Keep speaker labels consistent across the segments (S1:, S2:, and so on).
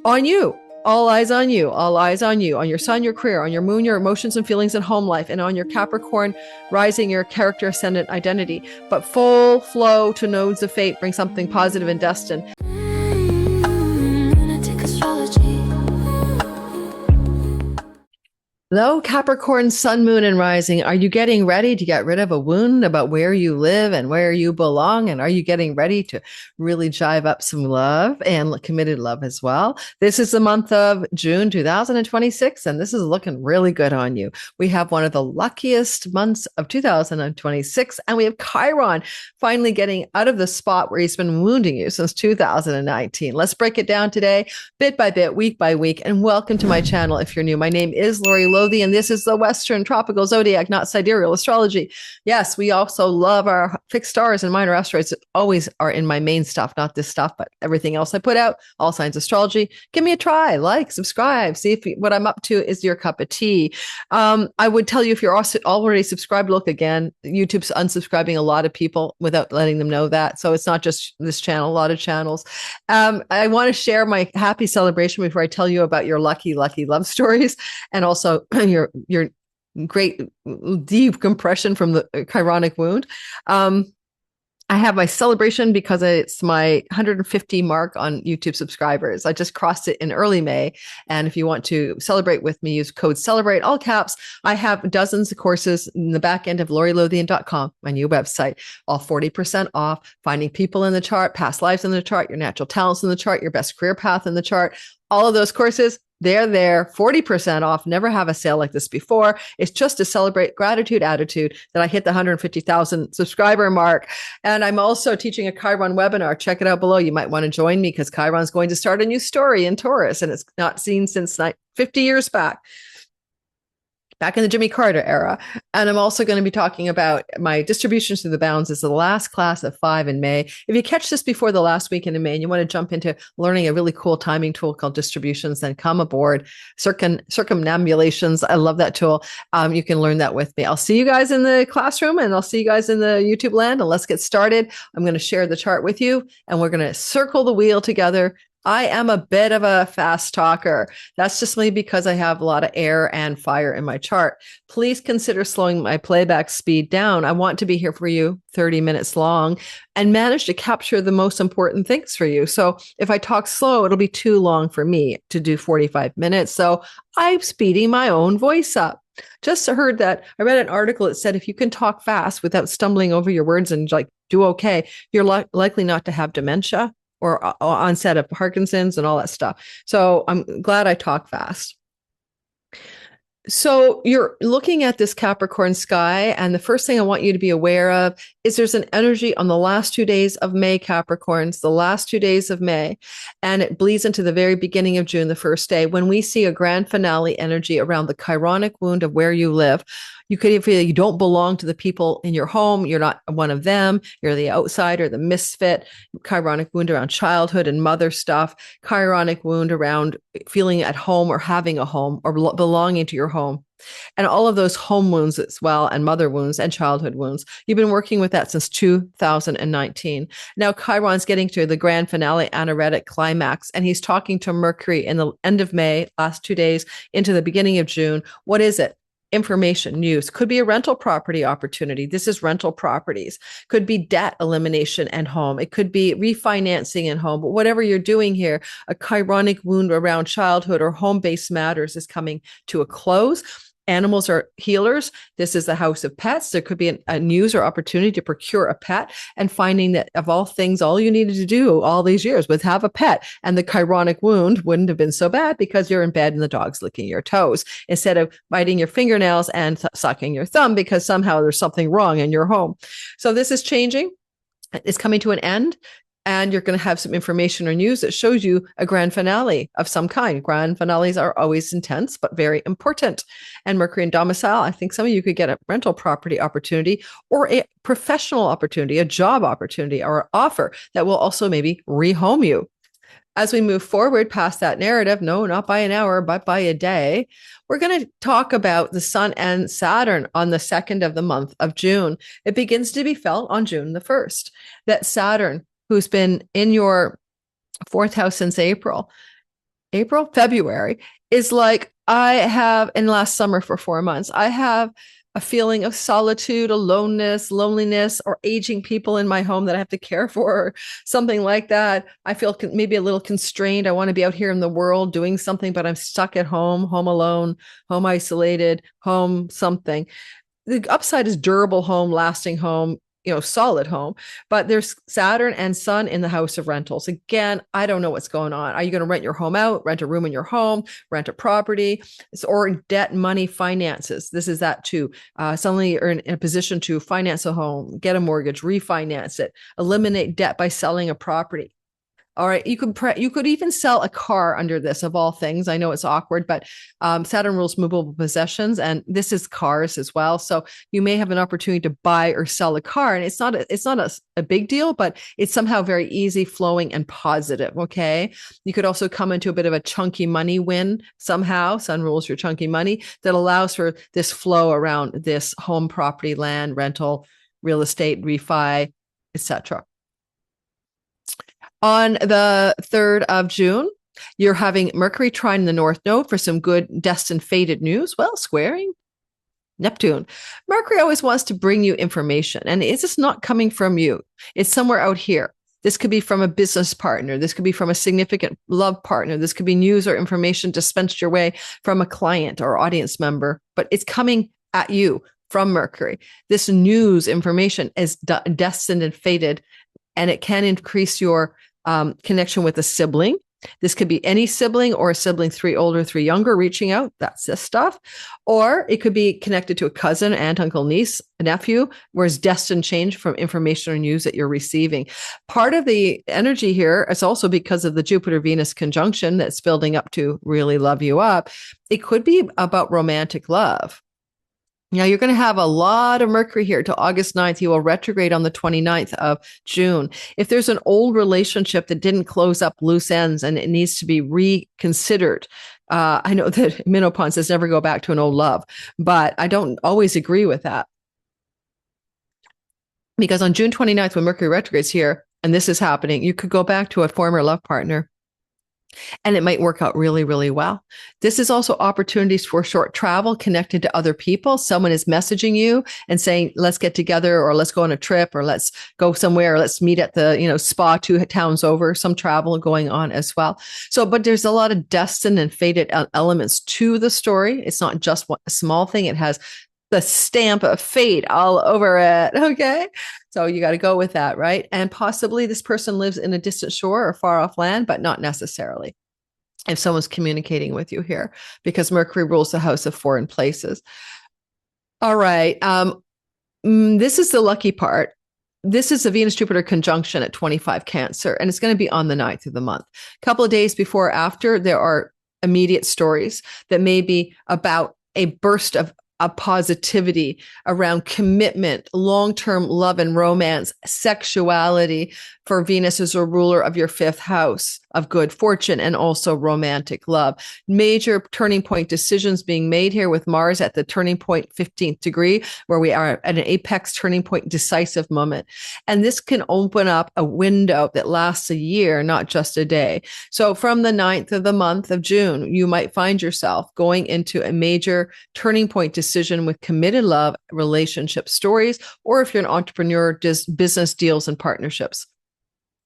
S1: On you. All eyes on you. All eyes on you. On your sun, your career, on your moon, your emotions and feelings and home life, and on your Capricorn rising, your character, ascendant, identity. But full flow to nodes of fate. Bring something positive and destined. Lunatic astrology. Hello, Capricorn Sun, Moon, and Rising. Are you getting ready to get rid of a wound about where you live and where you belong? And are you getting ready to really jive up some love and committed love as well? This is the month of June 2026, and this is looking really good on you. We have one of the luckiest months of 2026, and we have Chiron finally getting out of the spot where he's been wounding you since 2019. Let's break it down today, bit by bit, week by week, and welcome to my channel if you're new. My name is Lori Lothian, and this is the Western Tropical Zodiac, not Sidereal Astrology. Yes, we also love our fixed stars and minor asteroids that always are in my main stuff, not this stuff, but everything else I put out, all signs astrology. Give me a try, like, subscribe, see if what I'm up to is your cup of tea. I would tell you if you're also already subscribed, look again, YouTube's unsubscribing a lot of people without letting them know that. So it's not just this channel, a lot of channels. I want to share my happy celebration before I tell you about your lucky love stories and also your great deep compression from the Chironic wound. I have my celebration because it's my 150 mark on YouTube subscribers. I just crossed it in early May. And if you want to celebrate with me, use code CELEBRATE, all caps. I have dozens of courses in the back end of LoriLothian.com, my new website, all 40% off, finding people in the chart, past lives in the chart, your natural talents in the chart, your best career path in the chart. All of those courses, they're there, 40% off. Never have a sale like this before. It's just to celebrate gratitude attitude that I hit the 150,000 subscriber mark. And I'm also teaching a Chiron webinar. Check it out below. You might want to join me because Chiron's going to start a new story in Taurus, and it's not seen since 50 years back in the Jimmy Carter era. And I'm also going to be talking about my distributions through the bounds as the last class of 5 in May. If you catch this before the last weekend in May and you want to jump into learning a really cool timing tool called distributions, then come aboard. Circumambulations. I love that tool. You can learn that with me. I'll see you guys in the classroom and I'll see you guys in the YouTube land. And let's get started. I'm going to share the chart with you and we're going to circle the wheel together. I am a bit of a fast talker. That's just me because I have a lot of air and fire in my chart. Please consider slowing my playback speed down. I want to be here for you 30 minutes long and manage to capture the most important things for you. So if I talk slow, it'll be too long for me to do 45 minutes. So I'm speeding my own voice up. Just heard that I read an article that said if you can talk fast without stumbling over your words and like do okay, you're likely not to have dementia or onset of Parkinson's and all that stuff. So I'm glad I talk fast. So you're looking at this Capricorn sky, and the first thing I want you to be aware of is there's an energy on the last 2 days of May, Capricorns, the last 2 days of May, and it bleeds into the very beginning of June, the first day, when we see a grand finale energy around the Chironic wound of where you live. You could feel you don't belong to the people in your home. You're not one of them. You're the outsider, the misfit. Chironic wound around childhood and mother stuff. Chironic wound around feeling at home or having a home or belonging to your home. And all of those home wounds as well, and mother wounds and childhood wounds. You've been working with that since 2019. Now Chiron's getting to the grand finale, anaretic climax, and he's talking to Mercury in the end of May, last 2 days into the beginning of June. What is it? Information, news, could be a rental property opportunity. This is rental properties, could be debt elimination and home. It could be refinancing and home, but whatever you're doing here, a Chironic wound around childhood or home-based matters is coming to a close. Animals are healers. This is the house of pets. There could be a news or opportunity to procure a pet and finding that of all things, all you needed to do all these years was have a pet. And the Chironic wound wouldn't have been so bad because you're in bed and the dog's licking your toes instead of biting your fingernails and sucking your thumb because somehow there's something wrong in your home. So this is changing. It's coming to an end. And you're going to have some information or news that shows you a grand finale of some kind. Grand finales are always intense, but very important. And Mercury in domicile, I think some of you could get a rental property opportunity or a professional opportunity, a job opportunity, or an offer that will also maybe rehome you. As we move forward past that narrative, no, not by an hour, but by a day, we're going to talk about the Sun and Saturn on the 2nd of the month of June. It begins to be felt on June the 1st, that Saturn, who's been in your 4th house since April, April, February is like I have in last summer for 4 months. I have a feeling of solitude, aloneness, loneliness, or aging people in my home that I have to care for, or something like that. I feel maybe a little constrained. I want to be out here in the world doing something, but I'm stuck at home, home alone, home isolated, home something. The upside is durable home, lasting home, solid home. But there's Saturn and Sun in the house of rentals. Again, I don't know what's going on. Are you going to rent your home out, rent a room in your home, rent a property, or debt, money, finances? This is that too. Suddenly you're in a position to finance a home, get a mortgage, refinance it, eliminate debt by selling a property. All right, you could even sell a car under this, of all things. I know it's awkward, but Saturn rules movable possessions, and this is cars as well. So you may have an opportunity to buy or sell a car, and it's not a big deal, but it's somehow very easy, flowing, and positive. Okay, you could also come into a bit of a chunky money win somehow. Sun rules your chunky money that allows for this flow around this home, property, land, rental, real estate, refi, etc. On the 3rd of June, you're having Mercury trine the North Node for some good destined fated news. Well, squaring Neptune. Mercury always wants to bring you information, and it's just not coming from you. It's somewhere out here. This could be from a business partner. This could be from a significant love partner. This could be news or information dispensed your way from a client or audience member, but it's coming at you from Mercury. This news information is destined and fated, and it can increase your connection with a sibling. This could be any sibling or a sibling 3 older, 3 younger reaching out. That's this stuff. Or it could be connected to a cousin, aunt, uncle, niece, a nephew, where it's destined change from information or news that you're receiving. Part of the energy here is also because of the Jupiter-Venus conjunction that's building up to really love you up. It could be about romantic love. Now, you're going to have a lot of Mercury here till August 9th. He will retrograde on the 29th of June. If there's an old relationship that didn't close up loose ends and it needs to be reconsidered, I know that Minopon says never go back to an old love, but I don't always agree with that. Because on June 29th, when Mercury retrogrades here, and this is happening, you could go back to a former love partner, and it might work out really, really well. This is also opportunities for short travel connected to other people. Someone is messaging you and saying, let's get together, or let's go on a trip, or let's go somewhere, or let's meet at the, spa 2 towns over, some travel going on as well. So, but there's a lot of destined and fated elements to the story. It's not just a small thing. It has the stamp of fate all over it. Okay. So you got to go with that, right? And possibly this person lives in a distant shore or far off land, but not necessarily if someone's communicating with you here, because Mercury rules the house of foreign places. All right. This is the lucky part. This is a Venus-Jupiter conjunction at 25 Cancer, and it's going to be on the 9th of the month. A couple of days before or after, there are immediate stories that may be about a burst of positivity around commitment, long-term love and romance, sexuality, for Venus is a ruler of your 5th house of good fortune and also romantic love. Major turning point decisions being made here with Mars at the turning point 15th degree, where we are at an apex turning point decisive moment. And this can open up a window that lasts a year, not just a day. So from the 9th of the month of June, you might find yourself going into a major turning point decision with committed love, relationship stories, or if you're an entrepreneur, just business deals and partnerships.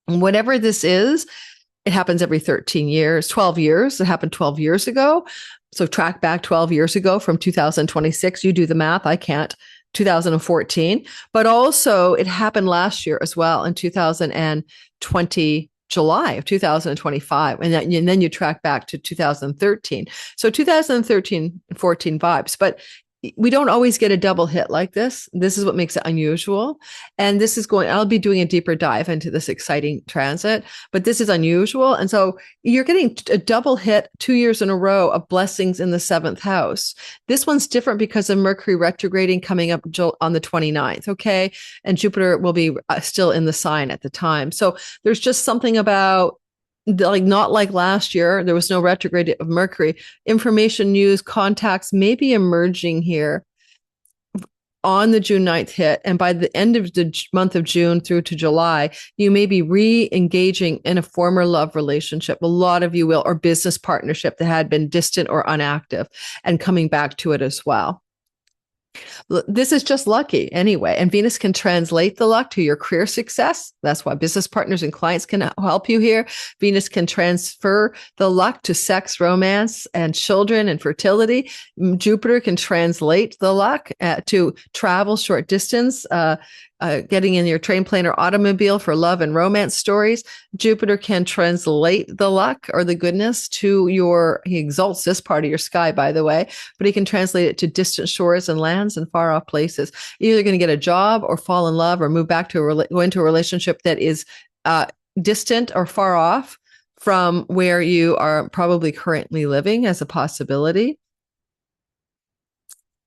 S1: And whatever this is, it happens every 13 years, 12 years. It happened 12 years ago. So track back 12 years ago from 2026. You do the math. I can't. 2014. But also it happened last year as well in 2020. July of 2025. And then you track back to 2013. So 2013 and 14 vibes. But we don't always get a double hit like this. This is what makes it unusual. And this is I'll be doing a deeper dive into this exciting transit, but this is unusual. And so you're getting a double hit 2 years in a row of blessings in the 7th house. This one's different because of Mercury retrograding coming up on the 29th. Okay. And Jupiter will be still in the sign at the time. So there's just something about, like, not like last year, there was no retrograde of Mercury. Information, news, contacts may be emerging here on the June 9th hit. And by the end of the month of June through to July, you may be re-engaging in a former love relationship. A lot of you will, or business partnership that had been distant or inactive, and coming back to it as well. This is just lucky anyway. And Venus can translate the luck to your career success. That's why business partners and clients can help you here. Venus can transfer the luck to sex, romance, and children and fertility. Jupiter can translate the luck to travel short distance, getting in your train, plane, or automobile for love and romance stories. Jupiter can translate the luck or the goodness to he exalts this part of your sky, by the way, but he can translate it to distant shores and lands and far off places. You're either going to get a job or fall in love or move back to go into a relationship that is distant or far off from where you are probably currently living as a possibility.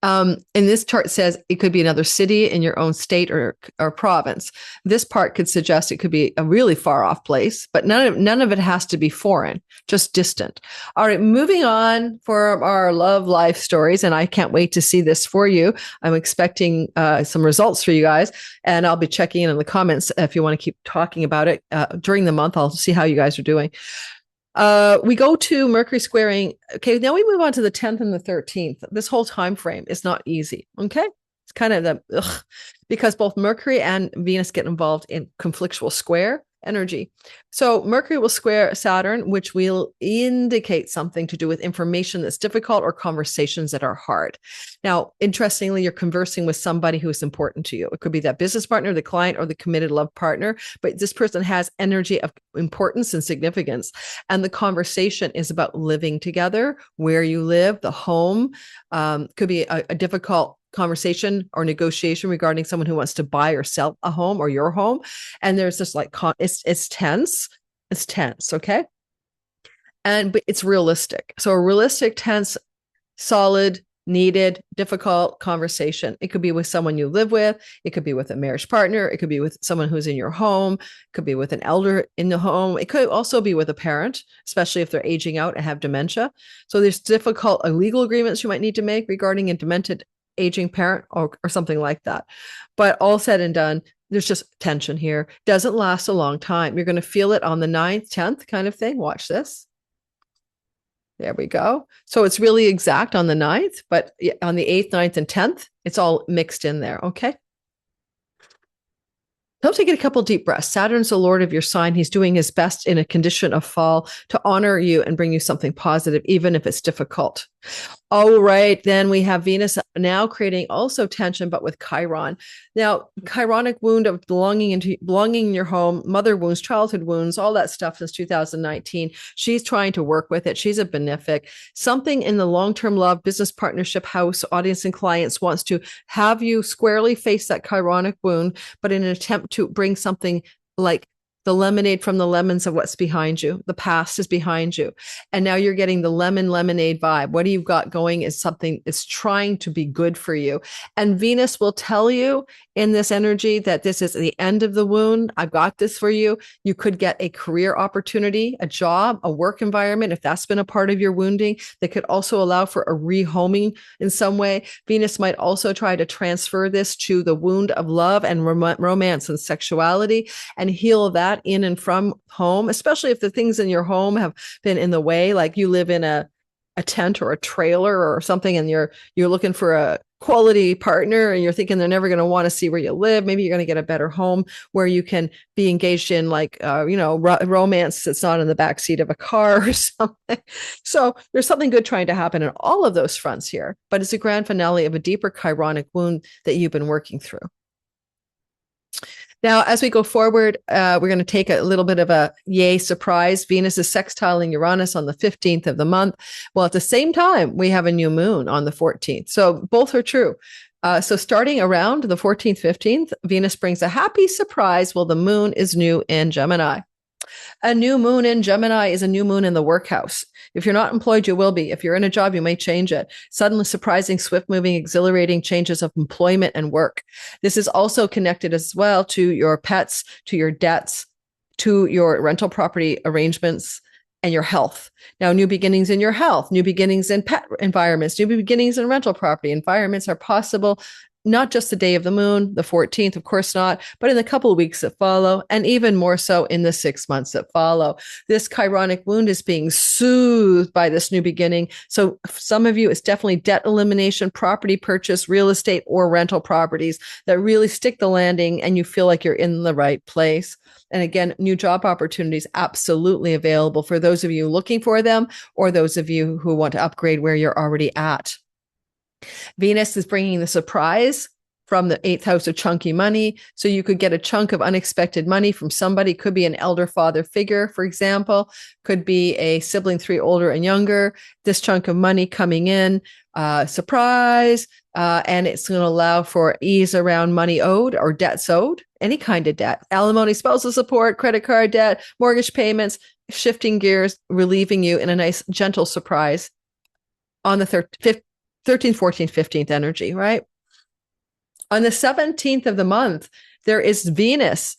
S1: And this chart says it could be another city in your own state or province. This part could suggest it could be a really far off place, but none of it has to be foreign, just distant. All right, moving on for our love life stories. And I can't wait to see this for you. I'm expecting some results for you guys, and I'll be checking in the comments if you want to keep talking about it during the month. I'll see how you guys are doing. We go to Mercury squaring. Okay, now we move on to the 10th and the 13th. This whole time frame is not easy. Okay, it's kind of because both Mercury and Venus get involved in conflictual square energy. So Mercury will square Saturn, which will indicate something to do with information that's difficult or conversations that are hard. Now, interestingly, you're conversing with somebody who is important to you. It could be that business partner, the client, or the committed love partner, but this person has energy of importance and significance. And the conversation is about living together, where you live, the home. Could be a difficult conversation or negotiation regarding someone who wants to buy or sell a home or your home. And there's this it's tense. It's tense. Okay. But it's realistic. So a realistic, tense, solid, needed, difficult conversation. It could be with someone you live with. It could be with a marriage partner. It could be with someone who's in your home. It could be with an elder in the home. It could also be with a parent, especially if they're aging out and have dementia. So there's difficult legal agreements you might need to make regarding a demented aging parent or something like that. But all said and done, there's just tension here. Doesn't last a long time. You're going to feel it on the 9th, 10th kind of thing. Watch this. There we go. So it's really exact on the 9th, but on the 8th, 9th, and 10th, it's all mixed in there. Okay. So take a couple deep breaths. Saturn's the Lord of your sign. He's doing his best in a condition of fall to honor you and bring you something positive, even if it's difficult. All right, then we have Venus now creating also tension, but with Chiron. Now, Chironic wound of belonging in your home, mother wounds, childhood wounds, all that stuff since 2019. She's trying to work with it. She's a benefic. Something in the long-term love, business partnership house, audience and clients wants to have you squarely face that Chironic wound, but in an attempt to bring something like the lemonade from the lemons of what's behind you. The past is behind you. And now you're getting the lemon lemonade vibe. What you've got going is something that's trying to be good for you. And Venus will tell you in this energy that this is the end of the wound. I've got this for you. You could get a career opportunity, a job, a work environment, if that's been a part of your wounding, that could also allow for a rehoming in some way. Venus might also try to transfer this to the wound of love and romance and sexuality and heal that in and from home, especially if the things in your home have been in the way, like you live in a tent or a trailer or something, and you're looking for a quality partner and you're thinking they're never going to want to see where you live. Maybe you're going to get a better home where you can be engaged in romance that's not in the backseat of a car or something. So there's something good trying to happen in all of those fronts here, but it's a grand finale of a deeper Chironic wound that you've been working through. Now, as we go forward, we're going to take a little bit of a yay surprise. Venus is sextiling Uranus on the 15th of the month. Well, at the same time, we have a new moon on the 14th. So both are true. So starting around the 14th, 15th, Venus brings a happy surprise. Well, the moon is new in Gemini. A new moon in Gemini is a new moon in the workhouse. If you're not employed, you will be. If you're in a job, you may change it. Suddenly surprising, swift-moving, exhilarating changes of employment and work. This is also connected as well to your pets, to your debts, to your rental property arrangements, and your health. Now, new beginnings in your health, new beginnings in pet environments, new beginnings in rental property environments are possible. not just the day of the moon, the 14th, of course not, but in the couple of weeks that follow, and even more so in the 6 months that follow. This chironic wound is being soothed by this new beginning. So some of you, it's definitely debt elimination, property purchase, real estate, or rental properties that really stick the landing and you feel like you're in the right place. And again, new job opportunities absolutely available for those of you looking for them or those of you who want to upgrade where you're already at. Venus is bringing the surprise from the 8th house of chunky money. So you could get a chunk of unexpected money from somebody. Could be an elder father figure, for example. Could be a sibling 3 older and younger. This chunk of money coming in, surprise. And it's going to allow for ease around money owed or debts owed, any kind of debt, alimony, spousal support, credit card debt, mortgage payments, shifting gears, relieving you in a nice, gentle surprise on the 13th, 14th, 15th energy, right? On the 17th of the month, there is Venus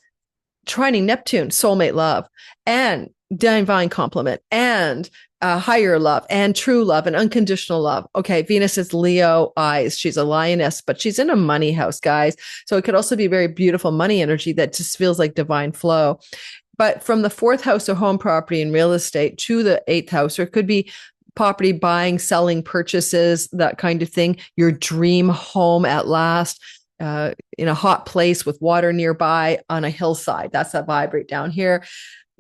S1: trining Neptune, soulmate love, and divine complement, and higher love, and true love, and unconditional love. Okay, Venus is Leo eyes. She's a lioness, but she's in a money house, guys. So it could also be very beautiful money energy that just feels like divine flow. But from the 4th house of home property and real estate to the 8th house, or it could be property buying, selling, purchases, that kind of thing. Your dream home at last, in a hot place with water nearby on a hillside. That's that vibe right down here.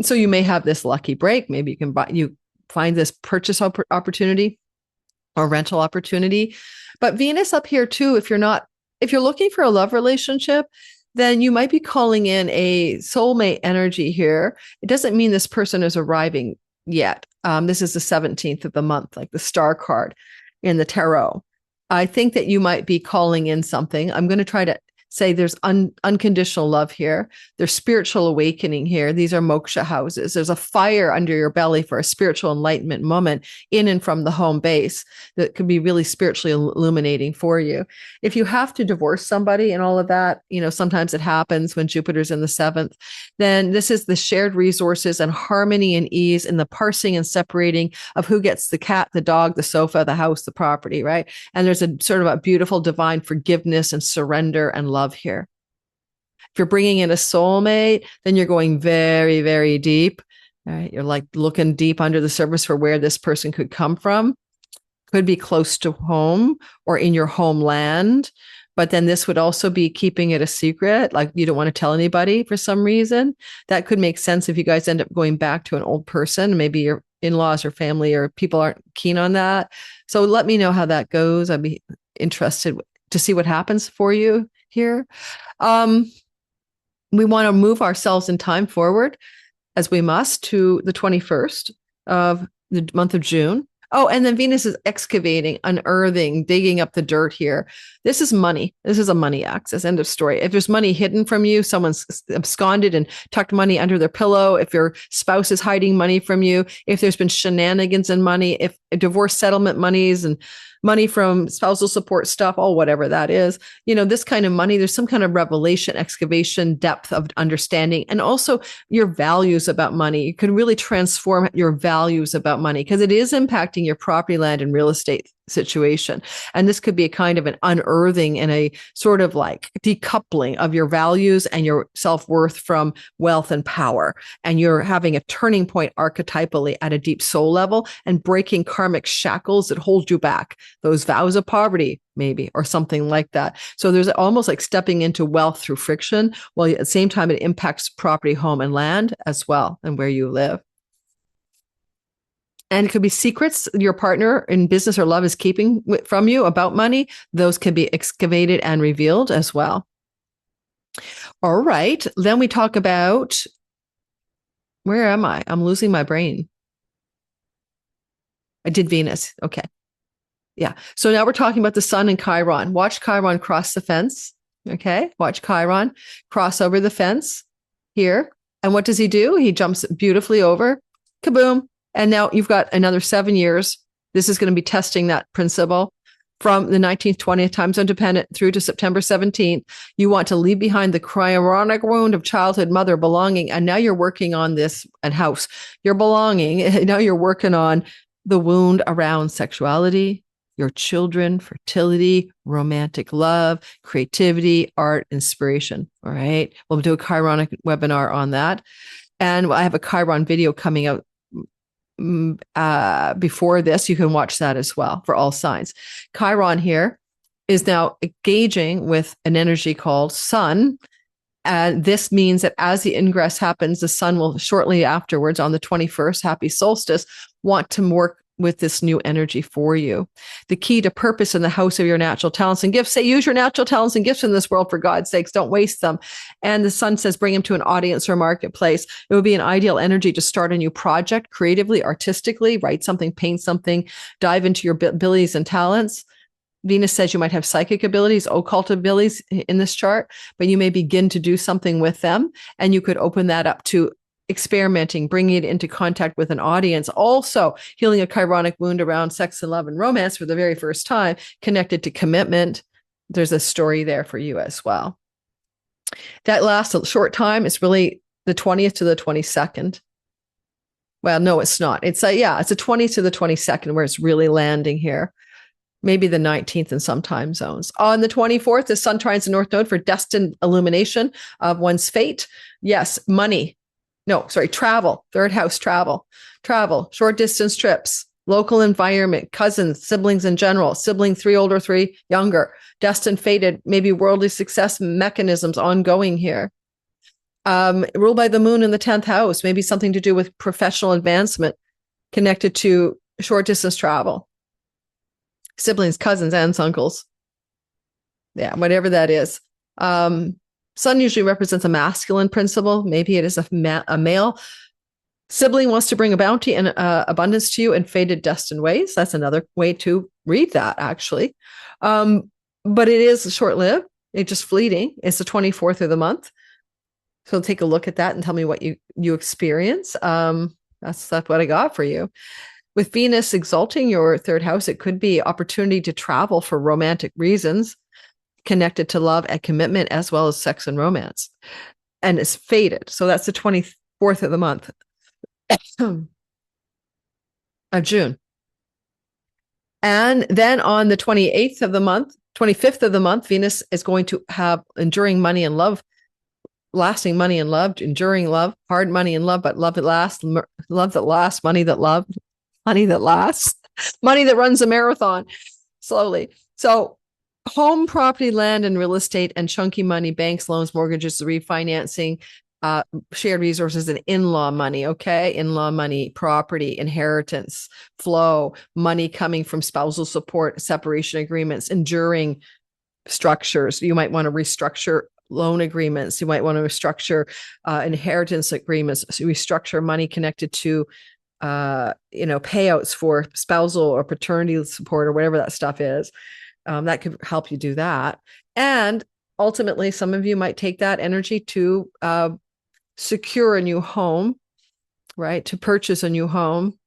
S1: So you may have this lucky break. Maybe you find this purchase opportunity or rental opportunity. But Venus up here too, if you're looking for a love relationship, then you might be calling in a soulmate energy here. It doesn't mean this person is arriving yet. This is the 17th of the month, like the star card in the tarot. I think that you might be calling in something. I'm going to try to say there's unconditional love here. There's spiritual awakening here. These are moksha houses. There's a fire under your belly for a spiritual enlightenment moment in and from the home base that could be really spiritually illuminating for you. If you have to divorce somebody and all of that, sometimes it happens when Jupiter's in the 7th, then this is the shared resources and harmony and ease in the parsing and separating of who gets the cat, the dog, the sofa, the house, the property, right? And there's a sort of a beautiful divine forgiveness and surrender and love here. If you're bringing in a soulmate, then you're going very, very deep. Right? You're like looking deep under the surface for where this person could come from. Could be close to home or in your homeland. But then this would also be keeping it a secret. Like you don't want to tell anybody for some reason. That could make sense if you guys end up going back to an old person. Maybe your in-laws or family or people aren't keen on that. So let me know how that goes. I'd be interested to see what happens for you here. We want to move ourselves in time forward as we must to the 21st of the month of June. Oh, and then Venus is excavating, unearthing, digging up the dirt here. This is money. This is a money axis. End of story. If there's money hidden from you, someone's absconded and tucked money under their pillow. If your spouse is hiding money from you, if there's been shenanigans in money, if divorce settlement monies and money from spousal support stuff, whatever that is, this kind of money, there's some kind of revelation, excavation, depth of understanding, and also your values about money. You can really transform your values about money because it is impacting your property, land, and real estate situation. And this could be a kind of an unearthing and a sort of like decoupling of your values and your self-worth from wealth and power. And you're having a turning point archetypally at a deep soul level and breaking karmic shackles that hold you back. Those vows of poverty, maybe, or something like that. So there's almost like stepping into wealth through friction, while at the same time it impacts property, home, and land as well, and where you live. And it could be secrets your partner in business or love is keeping from you about money. Those can be excavated and revealed as well. All right. Then we talk about, where am I? I'm losing my brain. I did Venus. Okay. Yeah. So now we're talking about the sun and Chiron. Watch Chiron cross the fence. Okay. Watch Chiron cross over the fence here. And what does he do? He jumps beautifully over. Kaboom. And now you've got another 7 years. This is going to be testing that principle from the 19th, 20th time zone dependent through to September 17th. You want to leave behind the chironic wound of childhood mother belonging. And now you're working on this and house. You're belonging. Now you're working on the wound around sexuality, your children, fertility, romantic love, creativity, art, inspiration. All right. We'll do a Chironic webinar on that. And I have a Chiron video coming out before this. You can watch that as well for all signs. Chiron here is now engaging with an energy called Sun. And this means that as the ingress happens, the Sun will shortly afterwards, on the 21st, happy solstice, want to work with this new energy for you. The key to purpose in the house of your natural talents and gifts. Say, use your natural talents and gifts in this world, for God's sakes. Don't waste them. And the Sun says, bring them to an audience or marketplace. It would be an ideal energy to start a new project creatively, artistically, write something, paint something, dive into your abilities and talents. Venus says you might have psychic abilities, occult abilities in this chart, but you may begin to do something with them. And you could open that up to experimenting, bringing it into contact with an audience. Also, healing a Chironic wound around sex and love and romance for the very first time, connected to commitment. There's a story there for you as well. That lasts a short time. It's really the 20th to the 22nd. Well, no, it's not. It's the 20th to the 22nd where it's really landing here. Maybe the 19th in some time zones. On the 24th, the Sun trines the North Node for destined illumination of one's fate. Yes, travel, third house travel, short distance trips, local environment, cousins, siblings in general, sibling 3 older, 3 younger, destined, fated, maybe worldly success mechanisms ongoing here. Ruled by the moon in the 10th house, maybe something to do with professional advancement connected to short distance travel. Siblings, cousins, aunts, uncles. Yeah, whatever that is. Sun usually represents a masculine principle. Maybe it is a male. Sibling wants to bring a bounty and abundance to you in fated, destined ways. That's another way to read that, actually. But it is short-lived. It's just fleeting. It's the 24th of the month. So take a look at that and tell me what you experience. That's what I got for you. With Venus exalting your third house, it could be opportunity to travel for romantic reasons connected to love and commitment, as well as sex and romance. And it's fated. So that's the 24th of the month of June. And then on the 25th of the month, Venus is going to have enduring money and love, lasting money and love, enduring love, hard money and love, but love that lasts, money that lasts, money that runs a marathon slowly. So home, property, land, and real estate, and chunky money, banks, loans, mortgages, refinancing, shared resources, and in-law money, okay? In-law money, property, inheritance, flow, money coming from spousal support, separation agreements, enduring structures. You might want to restructure loan agreements. You might want to restructure inheritance agreements, restructure money connected to payouts for spousal or paternity support or whatever that stuff is. That could help you do that. And ultimately, some of you might take that energy to secure a new home, right? To purchase a new home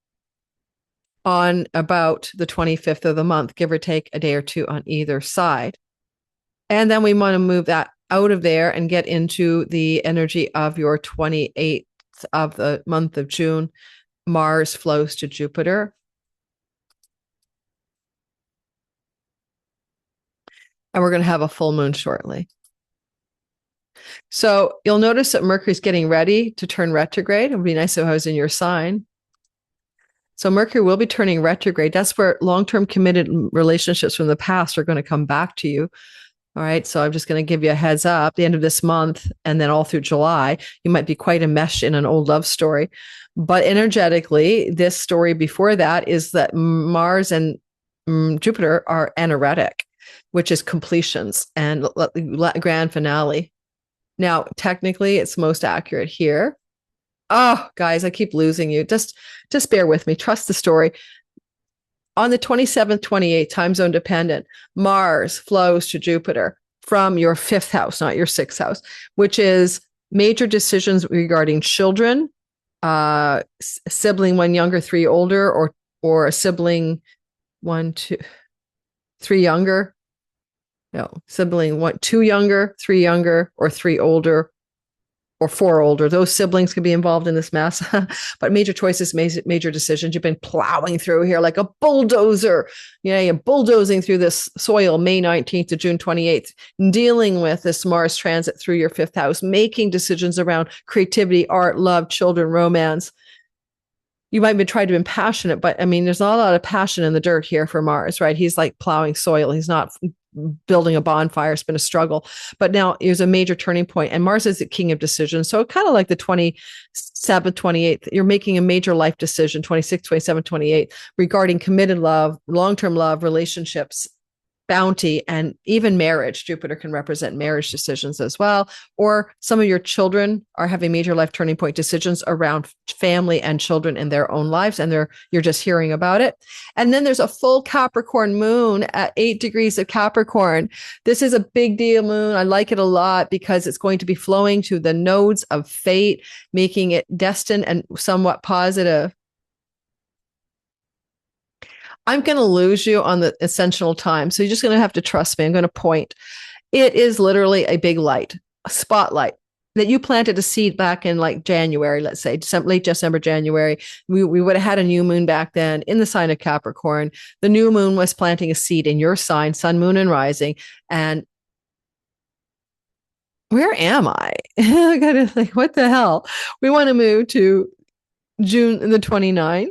S1: on about the 25th of the month, give or take a day or two on either side. And then we want to move that out of there and get into the energy of your 28th of the month of June. Mars flows to Jupiter. And we're going to have a full moon shortly. So you'll notice that Mercury's getting ready to turn retrograde. It would be nice if I was in your sign. So Mercury will be turning retrograde. That's where long-term committed relationships from the past are going to come back to you. All right. So I'm just going to give you a heads up. The end of this month and then all through July, you might be quite enmeshed in an old love story. But energetically, this story before that is that Mars and Jupiter are anaretic, which is completions and grand finale. Now, technically, it's most accurate here. Oh, guys, I keep losing you. Just bear with me. Trust the story. On the 27th, 28th, time zone dependent, Mars flows to Jupiter from your 5th house, not your 6th house, which is major decisions regarding children, sibling 1 younger, 3 older, or a sibling 1, 2, 3 younger. No, sibling 2 younger, 3 younger, or 3 older, or 4 older. Those siblings could be involved in this mess, but major choices, major decisions. You've been plowing through here like a bulldozer. You're bulldozing through this soil May 19th to June 28th, dealing with this Mars transit through your 5th house, making decisions around creativity, art, love, children, romance. You might be trying to be passionate, but I mean, there's not a lot of passion in the dirt here for Mars, right? He's like plowing soil. He's not building a bonfire. It's been a struggle, but now there's a major turning point, and Mars is the king of decisions. So kind of like the 27th, 28th, you're making a major life decision, 26, 27, 28, regarding committed love, long-term love, relationships, bounty, and even marriage. Jupiter can represent marriage decisions as well. Or some of your children are having major life turning point decisions around family and children in their own lives, and you're just hearing about it. And then there's a full Capricorn moon at 8 degrees of Capricorn. This is a big deal moon. I like it a lot because it's going to be flowing to the nodes of fate, making it destined and somewhat positive. I'm going to lose you on the essential time. So you're just going to have to trust me. I'm going to point. It is literally a big light, a spotlight that you planted a seed back in like January, let's say late December, January. We would have had a new moon back then in the sign of Capricorn. The new moon was planting a seed in your sign, sun, moon, and rising. And where am I? I got to think, what the hell? We want to move to June the 29th.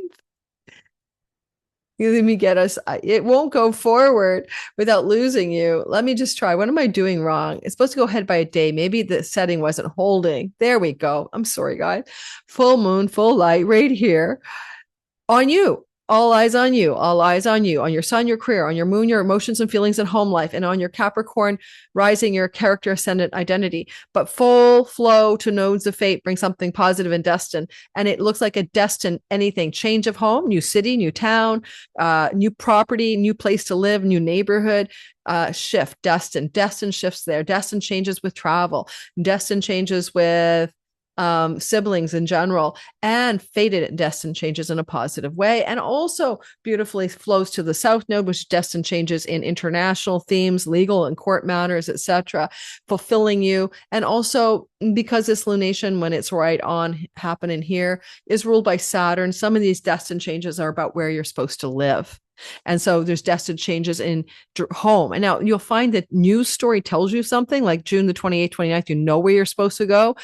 S1: Let me get us. It won't go forward without losing you. Let me just try. What am I doing wrong? It's supposed to go ahead by a day. Maybe the setting wasn't holding. There we go. I'm sorry, guys. Full moon, full light right here on you. All eyes on you, all eyes on you, on your sun, your career, on your moon, your emotions and feelings and home life, and on your Capricorn rising, your character ascendant identity. But full flow to nodes of fate, bring something positive and destined. And it looks like a destined anything, change of home, new city, new town, new property, new place to live, new neighborhood, shift, destined shifts there, destined changes with travel, destined changes with siblings in general, and fated and destined changes in a positive way. And also beautifully flows to the south node, which destined changes in international themes, legal and court matters, etc., fulfilling you. And also because this lunation, when it's right on happening here, is ruled by Saturn, some of these destined changes are about where you're supposed to live. And so there's destined changes in home. And now you'll find that news story tells you something like June the 28th, 29th, you know where you're supposed to go.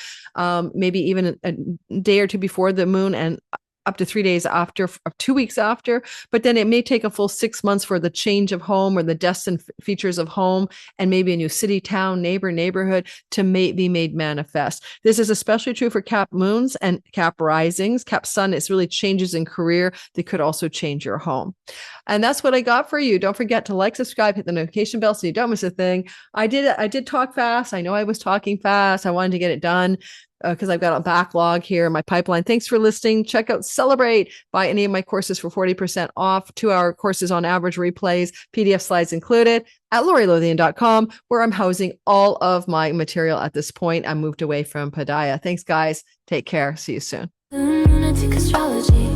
S1: Maybe even a day or two before the moon and up to 3 days after, 2 weeks after, but then it may take a full 6 months for the change of home or the destined features of home and maybe a new city, town, neighborhood to be made manifest. This is especially true for Cap moons and Cap risings. Cap sun, it's really changes in career. They could also change your home. And that's what I got for you. Don't forget to like, subscribe, hit the notification bell so you don't miss a thing. I did talk fast. I know I was talking fast. I wanted to get it done because I've got a backlog here in my pipeline. Thanks for listening. Check out Celebrate. Buy any of my courses for 40% off. 2-hour courses on average, replays, PDF slides included at laurilothian.com, where I'm housing all of my material at this point. I moved away from Padaya. Thanks, guys. Take care. See you soon.
S2: Lunatic astrology.